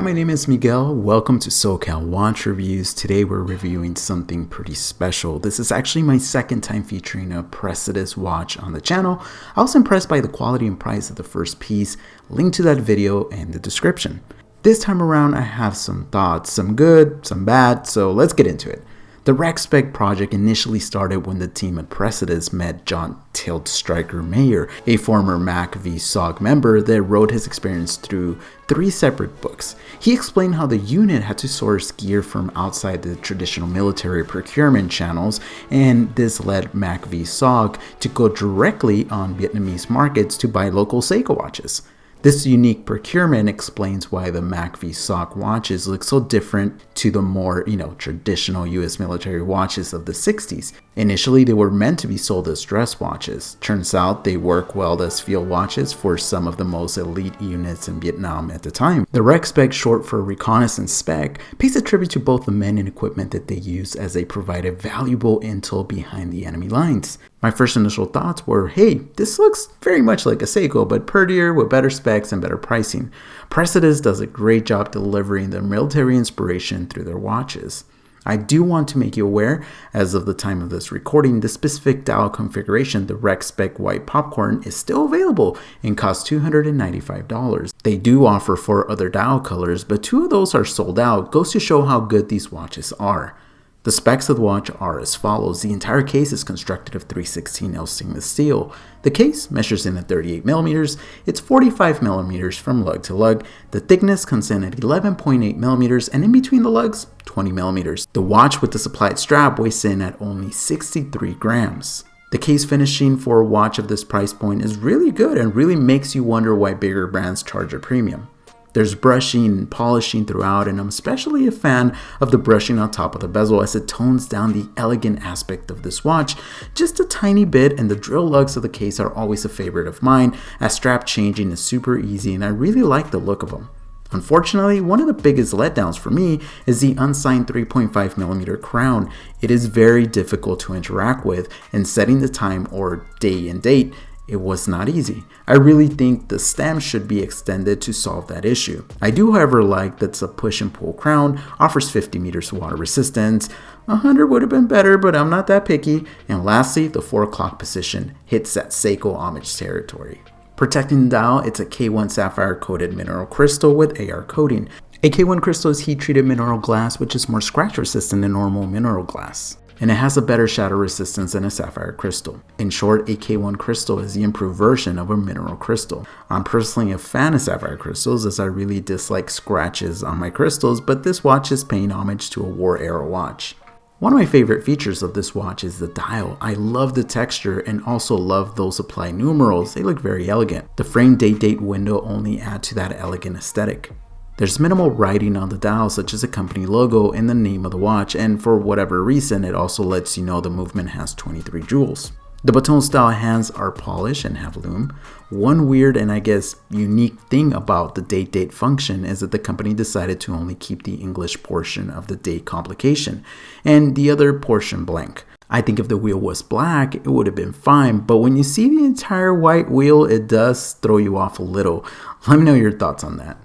my name is Miguel. Welcome to SoCal Watch Reviews. Today we're reviewing something pretty special. This is actually my second time featuring a Precious watch on the channel. I was impressed by the quality and price of the first piece. Link to that video in the description. This time around I have some thoughts, some good, some bad, so let's get into it. The RecSpec project initially started when the team at Precious met John Tilt Striker Mayer, a former mag-v-sog member that wrote his experience through 3 separate books. He explained how the unit had to source gear from outside the traditional military procurement channels, and this led mag-v-sog to go directly on Vietnamese markets to buy local Seiko watches. This unique procurement explains why the mag-v-sog watches look so different to the more, traditional US military watches of the 60s. Initially, they were meant to be sold as dress watches. Turns out they work well as field watches for some of the most elite units in Vietnam at the time. The RecSpec, short for Reconnaissance Spec, pays a tribute to both the men and equipment that they use, as they provided valuable intel behind the enemy lines. My first initial thoughts were, hey, this looks very much like a Seiko, but prettier with better specs and better pricing. Precious does a great job delivering their military inspiration through their watches. I do want to make you aware, as of the time of this recording, the specific dial configuration, the RecSpec White Popcorn, is still available and costs $295. They do offer 4 other dial colors, but 2 of those are sold out. Goes to show how good these watches are. The specs of the watch are as follows. The entire case is constructed of 316L stainless steel. The case measures in at 38mm. It's 45mm from lug to lug. The thickness comes in at 11.8mm, and in between the lugs, 20mm. The watch with the supplied strap weighs in at only 63 grams. The case finishing for a watch of this price point is really good and really makes you wonder why bigger brands charge a premium. There's brushing and polishing throughout, and I'm especially a fan of the brushing on top of the bezel, as it tones down the elegant aspect of this watch just a tiny bit, and the drill lugs of the case are always a favorite of mine, as strap changing is super easy and I really like the look of them. Unfortunately, one of the biggest letdowns for me is the unsigned 3.5mm crown. It is very difficult to interact with, and setting the time or day and date, it was not easy. I really think the stem should be extended to solve that issue. I do, however, like that it's a push and pull crown, offers 50 meters water resistance. 100 would have been better, but I'm not that picky. And lastly, the 4 o'clock position hits that Seiko homage territory. Protecting the dial, it's a K1 sapphire coated mineral crystal with AR coating. A K1 crystal is heat treated mineral glass, which is more scratch resistant than normal mineral glass, and it has a better shatter resistance than a sapphire crystal. In short, a K1 crystal is the improved version of a mineral crystal. I'm personally a fan of sapphire crystals, as I really dislike scratches on my crystals, but this watch is paying homage to a war era watch. One of my favorite features of this watch is the dial. I love the texture and also love those applied numerals. They look very elegant. The frame date window only add to that elegant aesthetic. There's minimal writing on the dial, such as a company logo and the name of the watch, and for whatever reason, it also lets you know the movement has 23 joules. The baton style hands are polished and have lume. One weird and I guess unique thing about the date function is that the company decided to only keep the English portion of the date complication and the other portion blank. I think if the wheel was black, it would have been fine, but when you see the entire white wheel, it does throw you off a little. Let me know your thoughts on that.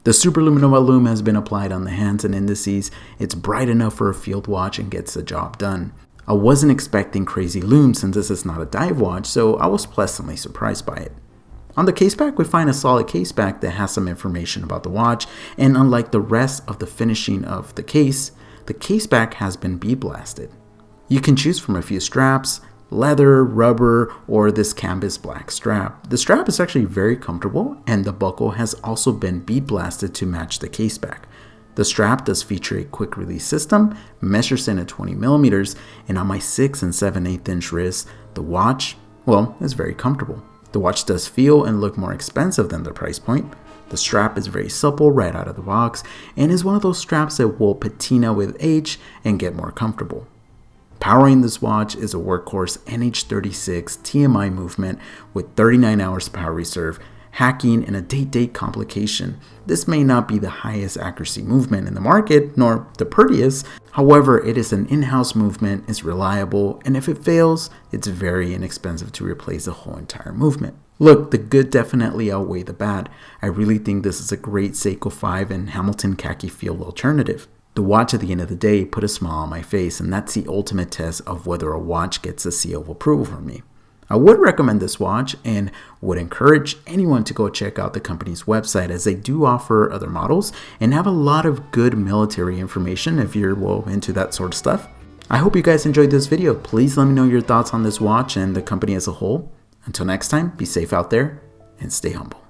The Superluminova lume has been applied on the hands and indices. It's bright enough for a field watch and gets the job done. I wasn't expecting crazy lume since this is not a dive watch, so I was pleasantly surprised by it. On the caseback, we find a solid caseback that has some information about the watch, and unlike the rest of the finishing of the caseback has been bead blasted. You can choose from a few straps: leather, rubber, or this canvas black strap. The strap is actually very comfortable, and the buckle has also been bead blasted to match the caseback. The strap does feature a quick release system, measures in at 20mm, and on my 6 7/8 inch wrist, the watch, is very comfortable. The watch does feel and look more expensive than the price point. The strap is very supple right out of the box, and is one of those straps that will patina with age and get more comfortable. Powering this watch is a workhorse NH36 TMI movement with 39 hours power reserve, hacking, and a date complication. This may not be the highest accuracy movement in the market, nor the prettiest. However, it is an in-house movement, is reliable, and if it fails, it's very inexpensive to replace the whole entire movement. Look, the good definitely outweigh the bad. I really think this is a great Seiko 5 and Hamilton khaki field alternative. The watch at the end of the day put a smile on my face, and that's the ultimate test of whether a watch gets a seal of approval from me. I would recommend this watch and would encourage anyone to go check out the company's website, as they do offer other models and have a lot of good military information if you're into that sort of stuff. I hope you guys enjoyed this video. Please let me know your thoughts on this watch and the company as a whole. Until next time, be safe out there and stay humble.